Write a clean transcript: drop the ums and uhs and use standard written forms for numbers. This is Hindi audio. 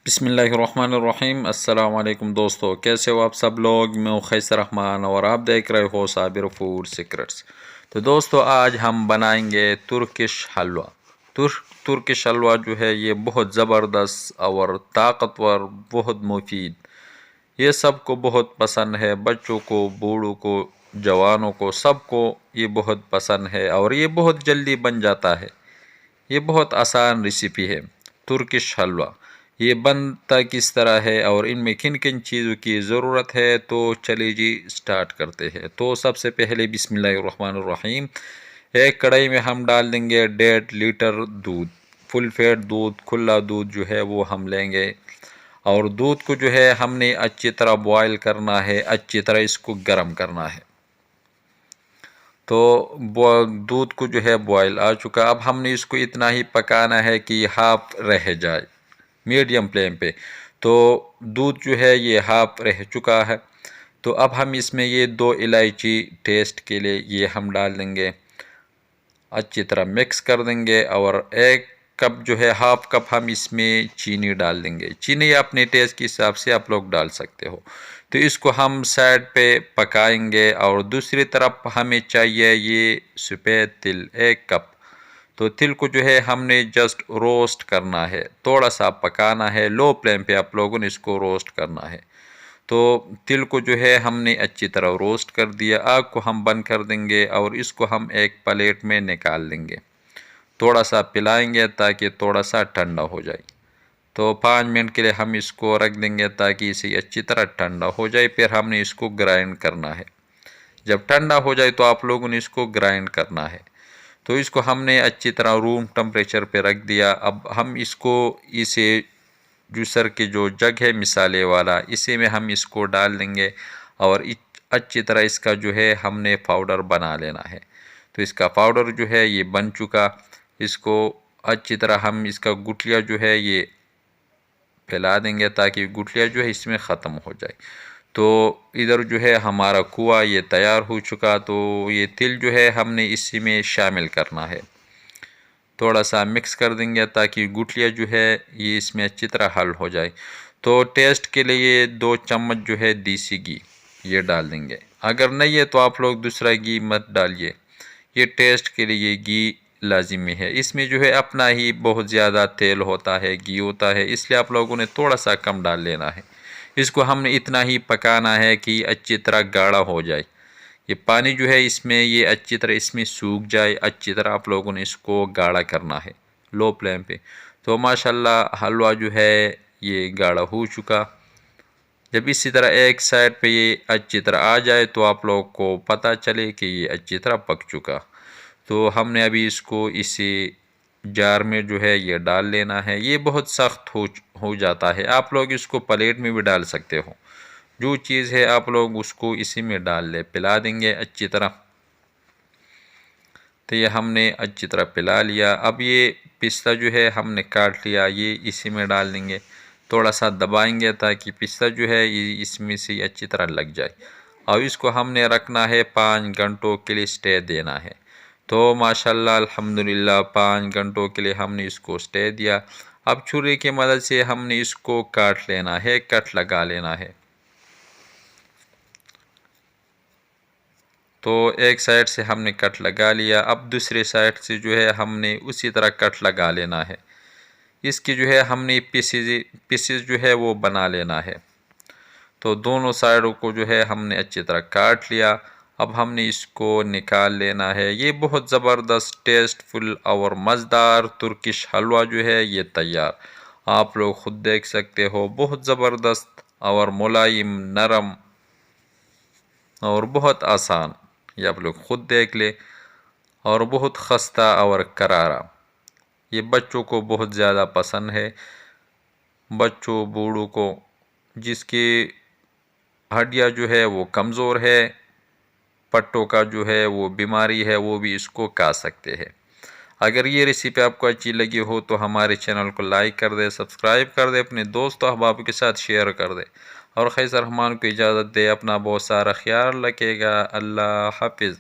बिस्मिल्लाहिर्रहमानिर्रहीम। अस्सलाम वालेकुम दोस्तों, कैसे हो आप सब लोग। मैं हूं खैसर रहमान और आप देख रहे हो साबिर फूड सीक्रेट्स। तो दोस्तों, आज हम बनाएंगे तुर्किश हलवा। तुर्किश हलवा जो है ये बहुत ज़बरदस्त और ताकतवर, बहुत मुफीद, ये सबको बहुत पसंद है। बच्चों को, बूढ़ों को, जवानों को, सबको ये बहुत पसंद है और ये बहुत जल्दी बन जाता है। ये बहुत आसान रेसिपी है तुर्किश हलवा। ये बनता किस तरह है और इनमें किन किन चीज़ों की ज़रूरत है, तो चलिए जी स्टार्ट करते हैं। तो सबसे पहले बिस्मिल्लाहिर्रहमानिर्रहीम, एक कढ़ाई में हम डाल देंगे 1.5 लीटर दूध। फुल फैट दूध, खुला दूध जो है वो हम लेंगे और दूध को जो है हमने अच्छी तरह बॉयल करना है, अच्छी तरह इसको गर्म करना है। तो दूध को जो है बॉयल आ चुका। अब हमने इसको इतना ही पकाना है कि हाफ रह जाए, मीडियम फ्लेम पे। तो दूध जो है ये हाफ रह चुका है। तो अब हम इसमें ये 2 इलायची टेस्ट के लिए ये हम डाल देंगे, अच्छी तरह मिक्स कर देंगे। और 1 कप जो है, हाफ कप हम इसमें चीनी डाल देंगे। चीनी अपने टेस्ट के हिसाब से आप लोग डाल सकते हो। तो इसको हम साइड पे पकाएंगे और दूसरी तरफ हमें चाहिए ये सफ़ेद तिल 1 कप। तो तिल को जो है हमने जस्ट रोस्ट करना है, थोड़ा सा पकाना है, लो फ्लेम पे आप लोगों ने इसको रोस्ट करना है। तो तिल को जो है हमने अच्छी तरह रोस्ट कर दिया। आग को हम बंद कर देंगे और इसको हम एक प्लेट में निकाल देंगे। थोड़ा सा पिलाएंगे ताकि थोड़ा सा ठंडा हो जाए। तो 5 मिनट के लिए हम इसको रख देंगे ताकि इसे अच्छी तरह ठंडा हो जाए। फिर हमने इसको ग्राइंड करना है। जब ठंडा हो जाए तो आप लोगों ने इसको ग्राइंड करना है। तो इसको हमने अच्छी तरह रूम टेम्परेचर पे रख दिया। अब हम इसको इसे जूसर के जो जग है मिसाले वाला, इसी में हम इसको डाल देंगे और अच्छी तरह इसका जो है हमने पाउडर बना लेना है। तो इसका पाउडर जो है ये बन चुका। इसको अच्छी तरह हम इसका गुठलियाँ जो है ये फैला देंगे ताकि गुठलियाँ जो है इसमें ख़त्म हो जाए। तो इधर जो है हमारा कुआ ये तैयार हो चुका। तो ये तिल जो है हमने इसी में शामिल करना है। थोड़ा सा मिक्स कर देंगे ताकि गुठलियाँ जो है ये इसमें अच्छी तरह हल हो जाए। तो टेस्ट के लिए 2 चम्मच जो है देसी घी ये डाल देंगे। अगर नहीं है तो आप लोग दूसरा घी मत डालिए, ये टेस्ट के लिए घी लाजिमी है। इसमें जो है अपना ही बहुत ज़्यादा तेल होता है, घी होता है, इसलिए आप लोगों ने थोड़ा सा कम डाल लेना है। इसको हमने इतना ही पकाना है कि अच्छी तरह गाढ़ा हो जाए। ये पानी जो है इसमें ये अच्छी तरह इसमें सूख जाए। अच्छी तरह आप लोगों ने इसको गाढ़ा करना है लो फ्लेम पे। तो माशाल्लाह हलवा जो है ये गाढ़ा हो चुका। जब इसी तरह एक साइड पे ये अच्छी तरह आ जाए तो आप लोगों को पता चले कि ये अच्छी तरह पक चुका। तो हमने अभी इसको इसी जार में जो है ये डाल लेना है। ये बहुत सख्त हो जाता है, आप लोग इसको प्लेट में भी डाल सकते हो। जो चीज़ है आप लोग उसको इसी में डाल ले, पिला देंगे अच्छी तरह। तो ये हमने अच्छी तरह पिला लिया। अब ये पिस्ता जो है हमने काट लिया, ये इसी में डाल देंगे। थोड़ा सा दबाएंगे ताकि पिस्ता जो है ये इसमें से अच्छी तरह लग जाए। और इसको हमने रखना है 5 घंटों के लिए स्टे देना है। तो माशाल्लाह अल्हम्दुलिल्लाह 5 घंटों के लिए हमने इसको स्टे दिया। अब छुरी की मदद से हमने इसको काट लेना है, कट लगा लेना है। तो एक साइड से हमने कट लगा लिया। अब दूसरे साइड से जो है हमने उसी तरह कट लगा लेना है। इसकी जो है हमने पीसेस जो है वो बना लेना है। तो दोनों साइडों को जो है हमने अच्छी तरह काट लिया। अब हमने इसको निकाल लेना है। ये बहुत ज़बरदस्त, टेस्टफुल और मज़ेदार तुर्किश हलवा जो है ये तैयार। आप लोग ख़ुद देख सकते हो, बहुत ज़बरदस्त और मुलायम, नरम और बहुत आसान। ये आप लोग ख़ुद देख ले। और बहुत खस्ता और करारा, ये बच्चों को बहुत ज़्यादा पसंद है। बच्चों, बूढ़ों को, जिसकी हड्डियाँ जो है वो कमज़ोर है, पट्टों का जो है वो बीमारी है, वो भी इसको खा सकते हैं। अगर ये रेसिपी आपको अच्छी लगी हो तो हमारे चैनल को लाइक कर दे, सब्सक्राइब कर दे, अपने दोस्तों अहबाब के साथ शेयर कर दे। और खैसर रहमान को इजाज़त दे। अपना बहुत सारा ख्याल रखेगा। अल्लाह हाफिज़।